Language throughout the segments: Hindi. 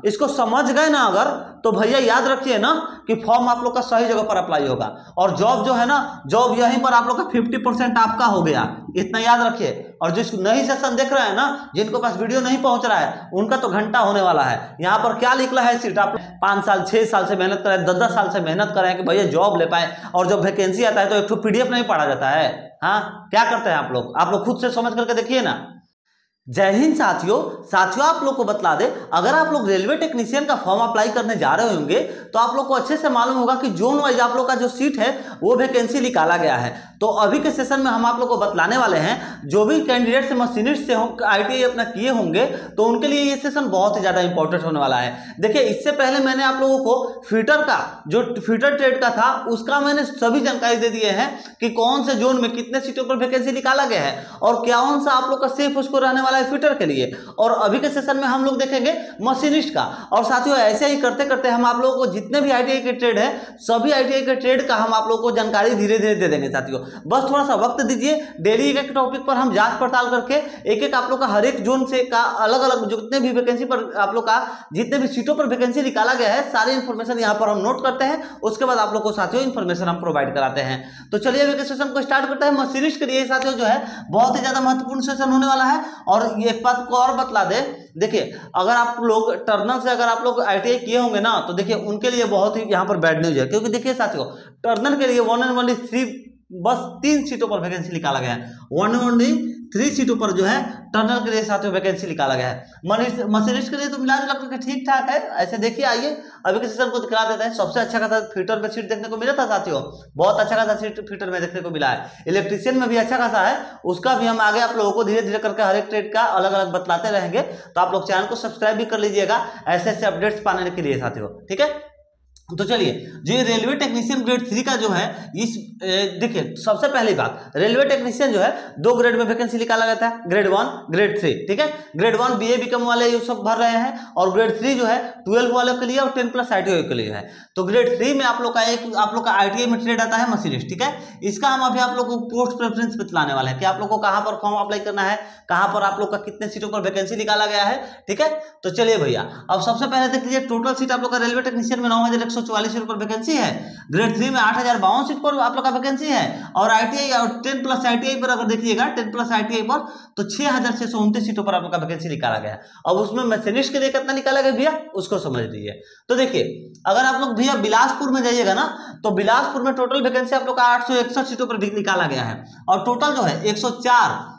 इसको समझ गए ना अगर, तो भैया याद रखिए ना कि फॉर्म आप लोग का सही जगह पर अप्लाई होगा, और जॉब जो है ना, जॉब यहीं पर आप लोग का 50% आपका हो गया, इतना याद रखिए। और जिस नई सेशन देख रहे हैं ना, जिनको पास वीडियो नहीं पहुंच रहा है, उनका तो घंटा होने वाला है। यहाँ पर क्या लिखा है सीट, आप 5 साल 6 साल से मेहनत करें, 10 साल से मेहनत करें कि भैया जॉब ले पाए, और जब वैकेंसी आता है तो एक तो PDF नहीं पढ़ा जाता है। हाँ, क्या करते हैं आप लोग खुद से समझ करके देखिए ना। जय हिंद साथियों। आप लोग को बतला दे, अगर आप लोग रेलवे टेक्नीशियन का फॉर्म अप्लाई करने जा रहे होंगे तो आप लोग को अच्छे से मालूम होगा कि जोन वाइज आप लोग का जो सीट है वो वैकेंसी निकाला गया है। तो अभी के सेशन में हम आप लोग को बतलाने वाले हैं, जो भी कैंडिडेट से मशीनिस्ट से ITI अपना किए होंगे तो उनके लिए ये सेशन बहुत ही ज्यादा इंपॉर्टेंट होने वाला है। देखिए, इससे पहले मैंने आप लोगों को फीटर का, जो फीटर ट्रेड का था, उसका मैंने सभी जानकारी दे दिए हैं कि कौन से जोन में कितने सीटों पर वैकेंसी निकाला गया है और कौन सा आप लोग का सेफ उसको रहने वाला है फीटर के लिए। और अभी के सेशन में हम लोग देखेंगे मशीनिस्ट का। और साथियों, ऐसे ही करते करते हम आप लोगों को जितने भी ITI के ट्रेड है, सभी ITI के ट्रेड का हम आप लोगों को जानकारी धीरे धीरे दे देंगे साथियों। बस थोड़ा सा वक्त दीजिए, डेली एक एक टॉपिक पर हम जांच पड़ताल करके एक एक आप लोग का हर एक जोन से का अलग अलग जितने भी वैकेंसी पर आप लोग का जितने भी सीटों पर वैकेंसी निकाला गया है, सारी इंफॉर्मेशन यहाँ पर हम नोट करते हैं। उसके बाद आप लोग को साथियों इंफॉर्मेशन हम प्रोवाइड कराते हैं। तो चलिए अभी के सेशन को स्टार्ट करते हैं। मशीनिस्ट के लिए साथियों जो है बहुत ही ज्यादा महत्वपूर्ण सेशन होने वाला है। और एक बात को और बतला दे, देखिए अगर आप लोग टर्नल से अगर आप लोग ITI किए होंगे ना, तो देखिए उनके लिए बहुत ही यहाँ पर बैड न्यूज है, क्योंकि देखिए साथियों टर्नल के लिए 1 and only 3 बस 3 सीटों पर वैकेंसी निकाला गया है। 1 and only 3 सीटों पर जो है टर्नल के लिए साथियों वैकेंसी निकाला गया है। मशीनिस्ट के लिए तो मिला जुला करके ठीक ठाक है। ऐसे देखिए, आइए अभी के सेशन को दिखा देते हैं। सबसे अच्छा खासा फीटर में सीट देखने को मिला था साथियों, बहुत अच्छा खासा सीट फीटर में देखने को मिला है। इलेक्ट्रीशियन में भी अच्छा खासा है, उसका भी हम आगे आप लोगों को धीरे धीरे करके हर एक ट्रेड का अलग अलग बतलाते रहेंगे। तो आप लोग चैनल को सब्सक्राइब भी कर लीजिएगा ऐसे ऐसे अपडेट्स पाने के लिए साथियों, ठीक है। तो चलिए, जो रेलवे टेक्नीशियन ग्रेड 3 का जो है, इस देखिए सबसे पहली बात, रेलवे टेक्नीशियन जो है 2 ग्रेड में वैकेंसी निकाला गया था, ग्रेड 1 ग्रेड 3, ठीक है। ग्रेड 1 BA BCom वाले ये सब भर रहे हैं, और ग्रेड 3 जो है 12 वालों के लिए और 10+ ITI के लिए है। तो ग्रेड 3 में आप लोग का ITI में ट्रेड आता है मशीनिस्ट, ठीक है। इसका हम अभी आप लोग को पोस्ट प्रेफरेंस बतलाने वाले हैं कि आप लोग को कहाँ पर फॉर्म अप्लाई करना है, कहाँ पर आप लोग का कितने सीटों पर वैकेंसी निकाला गया है, ठीक है। तो चलिए भैया, अब सबसे पहले देख लीजिए टोटल सीट आप लोग का रेलवे टेक्नीशियन में 9,144 सीट पर वैकेंसी है। ग्रेड 3 में 8,052 सीट पर आप लोग का वैकेंसी है। और ITI और 10+ ITI पर अगर देखिएगा, 10+ ITI पर तो 6,629 सीटों पर आप लोग का वैकेंसी निकाला गया है। अब उसमें मशीनिस्ट के लिए कितना निकाला गया भैया, उसको समझ लीजिए। तो देखिए, अगर आप लोग भैया बिलासपुर में जाइएगा ना, तो बिलासपुर में टोटल वैकेंसी आप लोग का 861 सीटों पर निकाला गया है। और टोटल जो है 104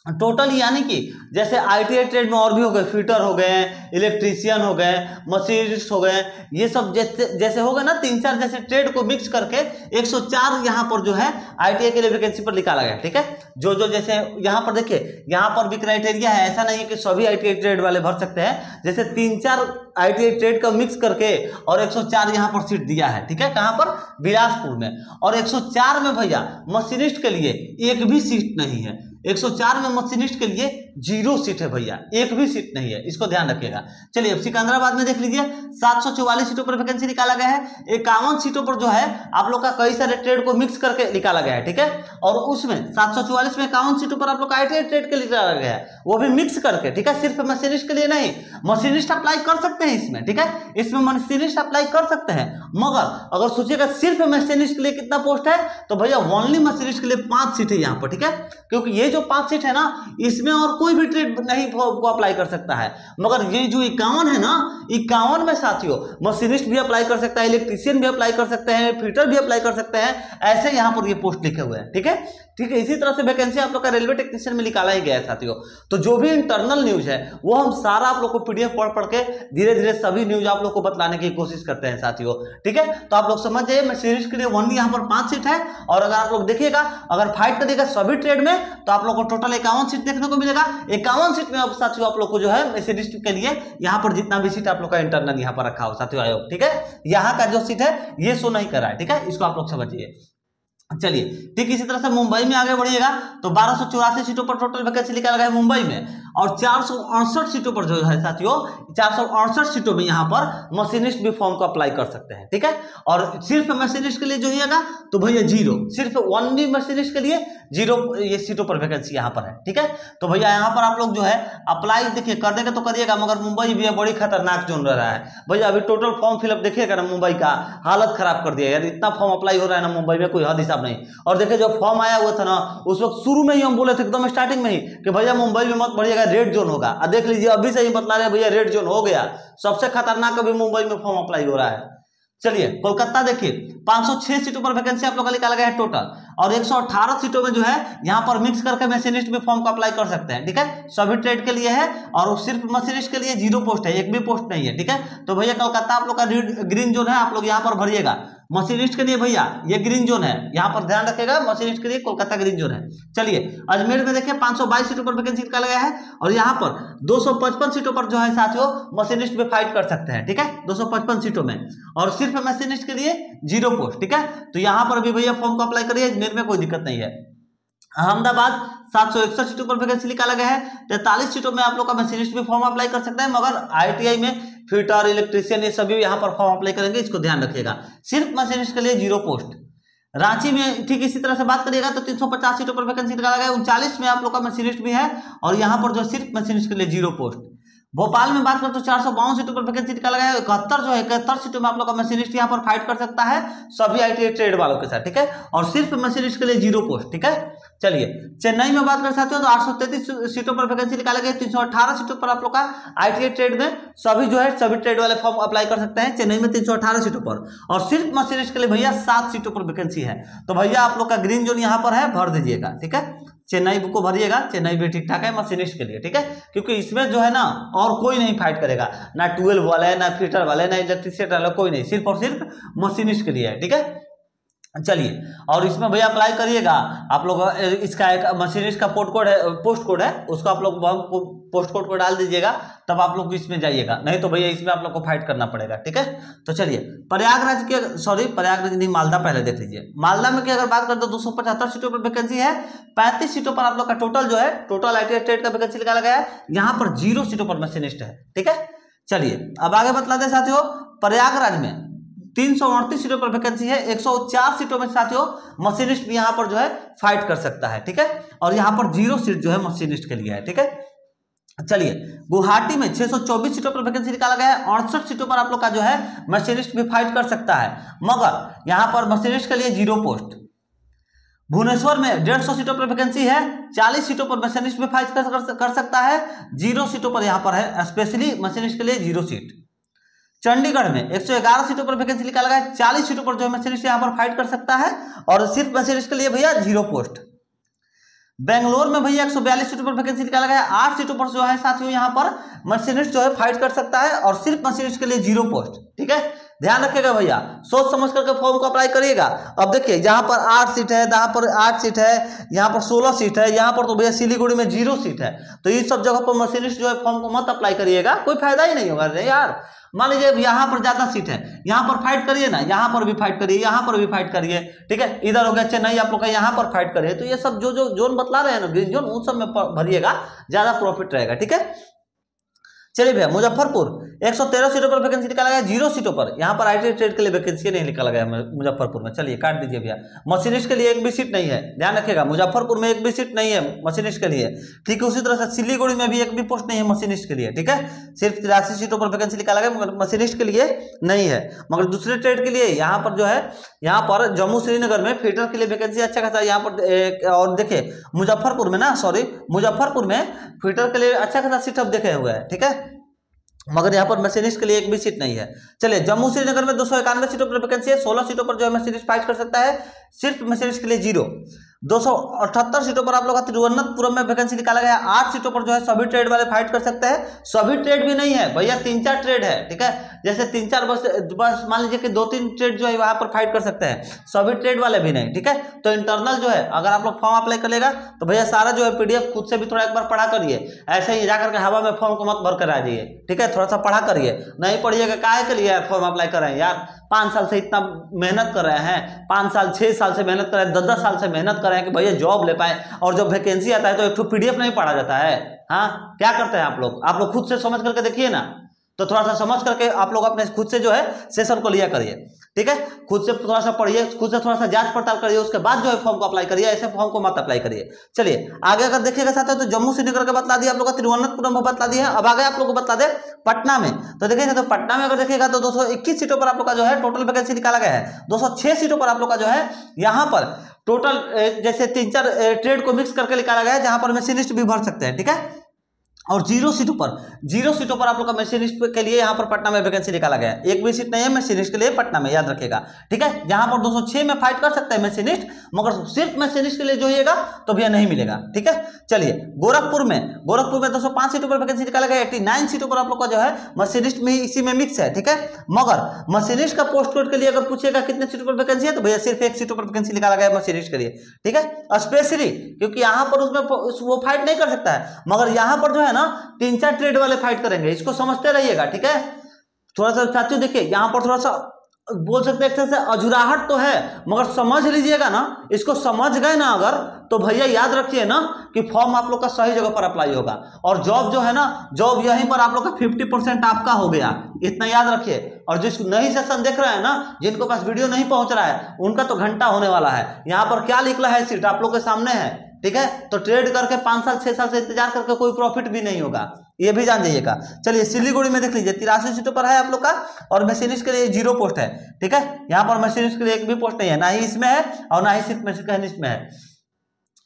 टोटल, यानी कि जैसे ITI ट्रेड में और भी हो गए, फिटर हो गए, इलेक्ट्रीशियन हो गए, मशीनिस्ट हो गए, ये सब जैसे हो गए ना 3-4 जैसे ट्रेड को मिक्स करके 104 यहाँ पर जो है ITI के लिए वैकेंसी पर निकाला गया, ठीक है। जो जैसे यहाँ पर देखिए, यहाँ पर भी क्राइटेरिया है, ऐसा नहीं है कि सभी ITI ट्रेड वाले भर सकते हैं। जैसे 3-4 ITI ट्रेड का मिक्स करके और 104 यहाँ पर सीट दिया है, ठीक है। कहाँ पर, बिलासपुर में। और 104 में भैया मशीनिस्ट के लिए एक भी सीट नहीं है। 104 में मशीनिस्ट के लिए 0 सीट है भैया, एक भी सीट नहीं है, इसको ध्यान रखिएगा। चलिए अब सिकंदराबाद में देख लीजिए, 744 सीटों पर वैकेंसी निकाला गया है। 51 सीटों पर जो है आप लोग का कई सारे ट्रेड को मिक्स करके निकाला गया है, ठीक है। और उसमें 744 में 51 सीटों पर आप लोग का ITI ट्रेड के लिए निकाला गया है, वो भी मिक्स करके, ठीक है। सिर्फ मशीनिस्ट के लिए नहीं, मशीनिस्ट अप्लाई कर सकते हैं इसमें, ठीक है। इसमें मशीनिस्ट अप्लाई कर सकते हैं, मगर अगर सोचिएगा सिर्फ मशीनिस्ट के लिए कितना पोस्ट है, तो भैया ओनली मशीनिस्ट के लिए 5 सीट है यहाँ पर, ठीक है। क्योंकि ये जो 5 सीट है ना, इसमें और कोई भी ट्रेड नहीं को अप्लाई कर सकता है। मगर ये जो 51 है ना, 51 में साथियों मशीनिस्ट भी अप्लाई कर सकता है, इलेक्ट्रीशियन भी अप्लाई कर सकते हैं, फिटर भी अप्लाई कर सकते हैं, ऐसे यहाँ पर ये पोस्ट लिखे हुए हैं, ठीक है। ठीक है, इसी तरह से वैकेंसी आप लोग का रेलवे टेक्नीशियन में निकाला ही गया है साथियों। तो जो भी इंटरनल न्यूज है वो हम सारा आप लोग को PDF पढ़ के धीरे धीरे सभी न्यूज आप लोग को बतलाने की कोशिश करते हैं साथियों, ठीक है। तो आप लोग समझ जाइए, मशीनिस्ट के लिए ओनली यहाँ पर 5 सीट है। और अगर आप लोग देखिएगा, अगर फाइट करिएगा सभी ट्रेड में, तो आप लोग को टोटल 51 सीट देखने को मिलेगा। 51 सीट में अब साथियों आप लोग को जो है मशीनिस्ट के लिए यहाँ पर जितना भी सीट आप लोग का इंटरनल यहाँ पर रखा हो साथियों आयोग, ठीक है। यहाँ का जो सीट है ये शो नहीं कर रहा है, ठीक है, इसको आप लोग समझिए। चलिए ठीक इसी तरह से मुंबई में आगे बढ़िएगा तो 1284 सीटों पर टोटल वैकेंसी निकाला गया है मुंबई में, और 468 सीटों पर जो है साथियों 468 सीटों में यहाँ पर मशीनिस्ट भी फॉर्म को अप्लाई कर सकते हैं, ठीक है। और सिर्फ मशीनिस्ट के लिए जो है तो भैया जीरो, सिर्फ ओनली मशीनिस्ट के लिए जीरो ये सीटों पर वैकेंसी यहाँ पर है, ठीक है। तो भैया यहाँ पर आप लोग जो है अप्लाई देखिए कर देंगे तो करिएगा, मगर मुंबई भी बड़ी खतरनाक जोन रह रहा है भैया। अभी टोटल फॉर्म फिलअप देखिएगा ना, मुंबई का हालत खराब कर दिया यार, इतना फॉर्म अप्लाई हो रहा है ना मुंबई में, कोई हद हिसाब नहीं। और देखिए जो फॉर्म आया हुआ था ना उस वक्त शुरू में ही हम बोले थे एकदम स्टार्टिंग में ही कि भैया मुंबई में मत बढ़िएगा, रेड जोन होगा। अब देख लीजिए अभी से ही बतला रहे हैं भैया रेड जोन हो गया, सबसे खतरनाक अभी मुंबई में फॉर्म अप्लाई हो रहा है। चलिए कोलकाता देखिए 506 सीटों पर वैकेंसी आप लोग का निकाला गया है टोटल, और 118 सीटों में जो है यहाँ पर मिक्स करके मशीनिस्ट भी फॉर्म को अप्लाई कर सकते हैं, ठीक है। सभी ट्रेड के लिए है और सिर्फ मशीनिस्ट के लिए जीरो पोस्ट है, एक भी पोस्ट नहीं है, ठीक है। तो भैया कोलकाता आप लोग का ग्रीन जोन है, आप लोग यहाँ पर भरिएगा। मशीनिस्ट के लिए भैया ये ग्रीन जोन है, यहाँ पर ध्यान रखेगा, मशीनिस्ट के लिए कोलकाता ग्रीन जोन है। चलिए अजमेर में देखिए 522 सीटों पर वैकेंसी निकाला गया है, और यहाँ पर 255 सीटों पर जो है साथियों मशीनिस्ट भी फाइट कर सकते हैं, ठीक है, 255 सीटों में, और सिर्फ मशीनिस्ट के लिए जीरो पोस्ट, ठीक है। तो यहाँ पर भी भैया फॉर्म को अप्लाई करिए, अजमेर में कोई दिक्कत नहीं है। अहमदाबाद 761 सीटों पर वैकेंसी निकाला गया है, 43 सीटों में आप लोग का मशीनिस्ट भी फॉर्म अप्लाई कर सकते हैं, मगर ITI में फिटर इलेक्ट्रीशियन ये सभी यहाँ पर फॉर्म अप्लाई करेंगे, इसको ध्यान रखिएगा। सिर्फ मशीनिस्ट के लिए जीरो पोस्ट। रांची में ठीक इसी तरह से बात करिएगा तो 350 सीटों पर वैकेंसी निकाला गया है, 39 में आप लोग का मशीनिस्ट भी है, और यहाँ पर जो सिर्फ मशीनिस्ट के लिए जीरो पोस्ट। भोपाल में बात करें तो 452 सीटों पर वैकेंसी निकाला गया है, 71 सीटों में आप लोग का मशीनिस्ट यहाँ पर फाइट कर सकता है सभी ITI ट्रेड वालों के साथ, ठीक है, और सिर्फ मशीनिस्ट के लिए जीरो पोस्ट, ठीक है। चलिए चेन्नई में बात कर सकते हो तो 833 सीटों पर वैकेंसी निकाला गया, 318 सीटों पर आप लोग का ITI ट्रेड में सभी जो है सभी ट्रेड वाले फॉर्म अप्लाई कर सकते हैं चेन्नई में 318 सीटों पर, और सिर्फ मशीनिस्ट के लिए भैया 7 सीटों पर वैकेंसी है। तो भैया आप लोग का ग्रीन जोन यहाँ पर है, भर दीजिएगा, ठीक है। चेन्नई को भरिएगा, चेन्नई भी ठीक ठाक है मशीनिस्ट के लिए, ठीक है, क्योंकि इसमें जो है ना और कोई नहीं फाइट करेगा, ना 12 वाले ना फिटर वाले ना इलेक्ट्रिशियन वाले, कोई नहीं, सिर्फ और सिर्फ मशीनिस्ट के लिए है, ठीक है। चलिए और इसमें भैया अप्लाई करिएगा आप लोग, इसका एक मशीनिस्ट का पोस्ट कोड है, उसको आप लोग पोस्ट कोड को डाल दीजिएगा, तब आप लोग इसमें जाइएगा, नहीं तो भैया इसमें आप लोग को फाइट करना पड़ेगा, ठीक है। तो चलिए प्रयागराज नहीं, मालदा पहले देख लीजिए। मालदा में की अगर बात करें तो 275 सीटों पर वैकेंसी है, 35 सीटों पर आप लोग का टोटल जो है टोटल ITI ट्रेड का वैकेंसी निकाला गया है, यहाँ पर 0 सीटों पर मशीनिस्ट है, ठीक है। चलिए अब आगे बतला दें साथियों, प्रयागराज में 338 सीटों पर वैकेंसी है, 104 सीटों में साथियों मशीनिस्ट भी यहाँ पर जो है फाइट कर सकता है, ठीक है, और यहाँ पर 0 सीट जो है मशीनिस्ट के लिए है, ठीक है। चलिए गुवाहाटी में 624 सीटों पर वैकेंसी निकाला गया है, 68 सीटों पर आप लोग का जो है मशीनिस्ट भी फाइट कर सकता है, मगर यहाँ पर मशीनिस्ट के लिए जीरो पोस्ट। भुवनेश्वर में 150 सीटों पर वैकेंसी है, 40 सीटों पर मशीनिस्ट भी फाइट कर सकता है, 0 सीटों पर यहाँ पर है स्पेशली मशीनिस्ट के लिए 0 सीट। चंडीगढ़ में 111 सीटों पर वैकेंसी निकाला गया है, 40 सीटों पर जो है मशीनिस्ट यहाँ पर फाइट कर सकता है, और सिर्फ मशीनिस्ट के लिए भैया 0 पोस्ट। बेंगलोर में भैया 142 सीटों पर वैकेंसी निकाला गया है, 8 सीटों पर जो है साथियों यहाँ पर मशीनिस्ट जो है फाइट कर सकता है, और सिर्फ मशीनिस्ट के लिए 0 पोस्ट, ठीक है। ध्यान रखिएगा भैया, सोच समझ करके फॉर्म को अप्लाई करिएगा। अब देखिए यहाँ पर 8 सीट है, यहाँ पर 8 सीट है, यहाँ पर 16 सीट है, यहाँ पर तो भैया सिलीगुड़ी में 0 सीट है, तो इस सब जगह पर मशीनिस्ट जो है फॉर्म को मत अप्लाई करिएगा, कोई फायदा ही नहीं होगा यार। मान लीजिए यहाँ पर ज्यादा सीट है, यहाँ पर फाइट करिए ना, यहाँ पर भी फाइट करिए, यहाँ पर भी फाइट करिए, ठीक है। इधर हो गया चेन्नई आप लोग का, यहाँ पर फाइट करिए, तो ये सब जो जोन बतला रहे हैं ना ग्रीन जोन, उन सब में भरिएगा, ज्यादा प्रॉफिट रहेगा, ठीक है। चलिए भैया मुजफ्फरपुर 113 सीटों पर वैकेंसी निकाला गया, 0 सीटों पर यहाँ पर ITI ट्रेड के लिए वैकेंसी नहीं निकाला गया मुजफ्फरपुर में। चलिए काट दीजिए भैया, मशीनिस्ट के लिए एक भी सीट नहीं है, ध्यान रखिएगा, मुजफ्फरपुर में एक भी सीट नहीं है मशीनिस्ट के लिए, ठीक है। उसी तरह से सिलीगुड़ी में भी एक भी पोस्ट नहीं है मशीनिस्ट के लिए, ठीक है। सिर्फ 83 सीटों पर वैकेंसी निकाला गया, मगर मशीनिस्ट के लिए नहीं है, मगर दूसरे ट्रेड के लिए यहाँ पर जो है, यहाँ पर जम्मू श्रीनगर में फिटर के लिए वैकेंसी अच्छा खासा यहाँ पर, और देखिए मुजफ्फरपुर में ना, मुजफ्फरपुर में फिटर के लिए अच्छा खासा सीट अब देखे हुए है, ठीक है, मगर यहाँ पर मशीनिस्ट के लिए एक भी सीट नहीं है। चलिए जम्मू श्रीनगर में 291 सीटों पर वैकेंसी है, 16 सीटों पर जो है मशीनिस्ट फाइट कर सकता है, सिर्फ मशीनिस्ट के लिए 0। 278 सीटों पर आप लोग का तिरुवनंतपुरम में वैकेंसी निकाला गया, 8 सीटों पर जो है सभी ट्रेड वाले फाइट कर सकते हैं, सभी ट्रेड भी नहीं है भैया, 3-4 ट्रेड है, ठीक है। जैसे 3-4 बस मान लीजिए कि 2-3 ट्रेड जो है वहां पर फाइट कर सकते हैं, सभी ट्रेड वाले भी नहीं, ठीक है। तो इंटरनल जो है अगर आप लोग फॉर्म अप्लाई कर लेगा तो भैया सारा जो है PDF खुद से भी थोड़ा एक बार पढ़ा करिए, ऐसे ही जाकर के हवा में फॉर्म को मत भर कर आ जाइए, ठीक है, थोड़ा सा पढ़ा करिए, नहीं पढ़िएगा काहे के लिए फॉर्म अप्लाई कर रहे हैं यार, 5 साल से इतना मेहनत कर रहे हैं, 5 साल 6 साल से मेहनत कर रहे हैं, 10-10 साल से मेहनत कर रहे हैं कि भैया जॉब ले पाए, और जब वैकेंसी आता है तो एक तो PDF नहीं पढ़ा जाता है। हाँ, क्या करते हैं आप लोग खुद से समझ करके देखिए ना, तो थोड़ा सा समझ करके आप लोग अपने खुद से जो है सेशन को लिया करिए, ठीक है। खुद से थोड़ा सा पढ़िए, खुद से थोड़ा सा जांच पड़ताल करिए, उसके बाद जो है फॉर्म को अप्लाई करिए, ऐसे फॉर्म को मत अप्लाई करिए। चलिए आगे अगर देखिएगा साथियों, तो जम्मू से निकल के बतला दिया आप लोग का, तिरुवनंतपुरम में बतला दिया है। अब आगे आप लोग को बतला दे पटना में, तो देखिएगा तो पटना में अगर देखिएगा तो 221 सीटों पर आप लोग का जो है टोटल वैकेंसी निकाला गया है। 206 सीटों पर आप लोग का जो है यहाँ पर टोटल जैसे 3-4 ट्रेड को मिक्स करके निकाला गया है, जहां पर मशीनिस्ट भी भर सकते हैं, ठीक है। और 0 सीटों पर आप लोग का मशीनिस्ट के लिए यहाँ पर पटना में वैकेंसी निकाला गया है। एक भी सीट नहीं है मशीनिस्ट के लिए पटना में, याद रखिएगा, ठीक है। जहां पर 206 में फाइट कर सकता है मशीनिस्ट, मगर सिर्फ मशीनिस्ट के लिए जो होगा तो भैया नहीं मिलेगा, ठीक है। चलिए गोरखपुर में 205 सीटों पर वैकेंसी निकाला गया। 89 सीटों पर आप लोग का जो है मशीनिस्ट में इसी में मिक्स है, ठीक है। मगर मशीनिस्ट का पोस्ट कोड के लिए अगर पूछेगा कितने सीटों पर वैकेंसी है, तो भैया सिर्फ 1 सीटों पर वैकेंसी निकाला गया मशीनिस्ट के लिए, ठीक है। स्पेशली क्योंकि यहाँ पर उसमें वो फाइट नहीं कर सकता है, मगर यहाँ पर जो है ना 3-4 ट्रेड वाले फाइट करेंगे, इसको समझते रहिएगा, ठीक है। थोड़ा सा साथियों देखिए यहाँ पर थोड़ा सा बोल सकते हैं से अजुराहट तो है, मगर समझ लीजिएगा ना, इसको समझ गए ना अगर, तो भैया याद रखिए ना कि फॉर्म आप लोग का सही जगह पर अप्लाई होगा, और जॉब जो है ना, जॉब यहीं पर आप लोग का 50% आपका हो गया, इतना याद रखिए। और जिस नई सेशन देख रहे हैं ना, जिनको पास वीडियो नहीं पहुंच रहा है, उनका तो घंटा होने वाला है। यहाँ पर क्या लिखा है सीट आप लोग के सामने है, ठीक है। तो ट्रेड करके 5 साल 6 साल से इंतजार करके कोई प्रॉफिट भी नहीं होगा, ये भी जान जाइएगा। चलिए सिलीगुड़ी में देख लीजिए 83 सीटों पर है आप लोग का, और मशीनिस्ट के लिए 0 पोस्ट है, ठीक है। यहाँ पर मशीनिस्ट के लिए एक भी पोस्ट नहीं है, ना ही इसमें है और ना ही सिर्फ मशीनिस्ट में है।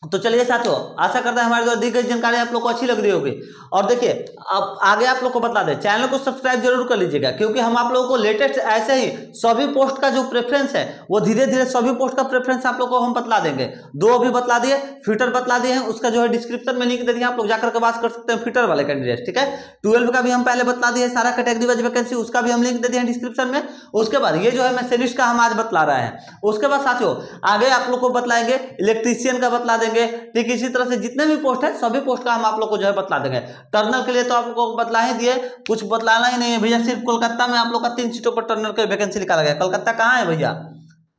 तो चलिए साथियों, आशा करते हैं हमारे द्वारा दी गई जानकारी आप लोग को अच्छी लग रही होगी। और देखिए अब आगे आप लोग को बता दें, चैनल को सब्सक्राइब जरूर कर लीजिएगा, क्योंकि हम आप लोगों को लेटेस्ट ऐसे ही सभी पोस्ट का जो प्रेफरेंस है, वो धीरे धीरे सभी पोस्ट का प्रेफरेंस आप लोग को हम बतला देंगे। 2 अभी बतला दिए, फिटर बतला दिए हैं, उसका जो है डिस्क्रिप्शन में लिंक दे दिया, आप लोग जाकर के बात कर सकते हैं फिटर वाले कैंडिडेट, ठीक है। 12 का भी हम पहले बतला दिए, सारा कैटेगरी वाइज वैकेंसी, उसका भी हम लिंक दे दिए हैं डिस्क्रिप्शन में। उसके बाद ये जो है मशीनिस्ट का हम आज बतला रहे हैं। उसके बाद साथियों आगे आप लोग को बतलाएंगे, इलेक्ट्रीशियन का बतला देंगे, ठीक। इसी तरह से जितने भी पोस्ट है सभी पोस्ट का हम आप लोग को जो है बतला देंगे। टर्नल के लिए तो आप लोग को बतला ही दिए, कुछ बतलाना ही नहीं है भैया। सिर्फ कोलकाता में आप लोग का 3 सीटों पर टर्नल के वैकेंसी निकाला गया। कलकत्ता कहाँ है भैया,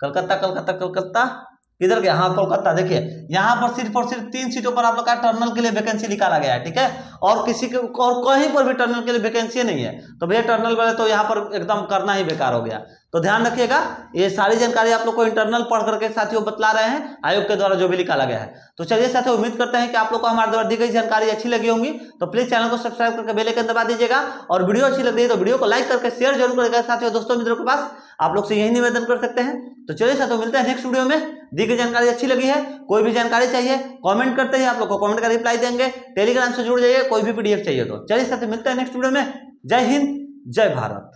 कलकत्ता किधर गया, हाँ कोलकाता। देखिए यहाँ पर सिर्फ और सिर्फ 3 सीटों पर आप लोग का टर्नल के लिए वैकेंसी निकाला गया है, ठीक है। और किसी के और कहीं पर भी टर्नल के लिए वैकेंसी नहीं है, तो भैया टर्नल वाले तो यहाँ पर एकदम करना ही बेकार हो गया। तो ध्यान रखिएगा, ये सारी जानकारी आप लोग को इंटरनल पढ़ करके साथियों बतला रहे हैं, आयोग के द्वारा जो भी निकाला गया है। तो चलिए साथियों, उम्मीद करते हैं कि आप लोग को हमारे द्वारा दी गई जानकारी अच्छी लगी होंगी। तो प्लीज चैनल को सब्सक्राइब करके बेल आइकन दबा दीजिएगा, और वीडियो अच्छी लग रही है तो वीडियो को लाइक करके शेयर जरूर करेगा साथियों दोस्तों मित्रों के पास। आप लोग से यही निवेदन कर सकते हैं। तो चलिए साथियों, मिलते हैं नेक्स्ट वीडियो में। दी गई जानकारी अच्छी लगी है, कोई भी जानकारी चाहिए कमेंट करते हैं, आप लोग को कमेंट का रिप्लाई देंगे। टेलीग्राम से जुड़ जाइए, कोई भी PDF चाहिए तो। चलिए साथियों, मिलते हैं नेक्स्ट वीडियो में। जय हिंद, जय भारत।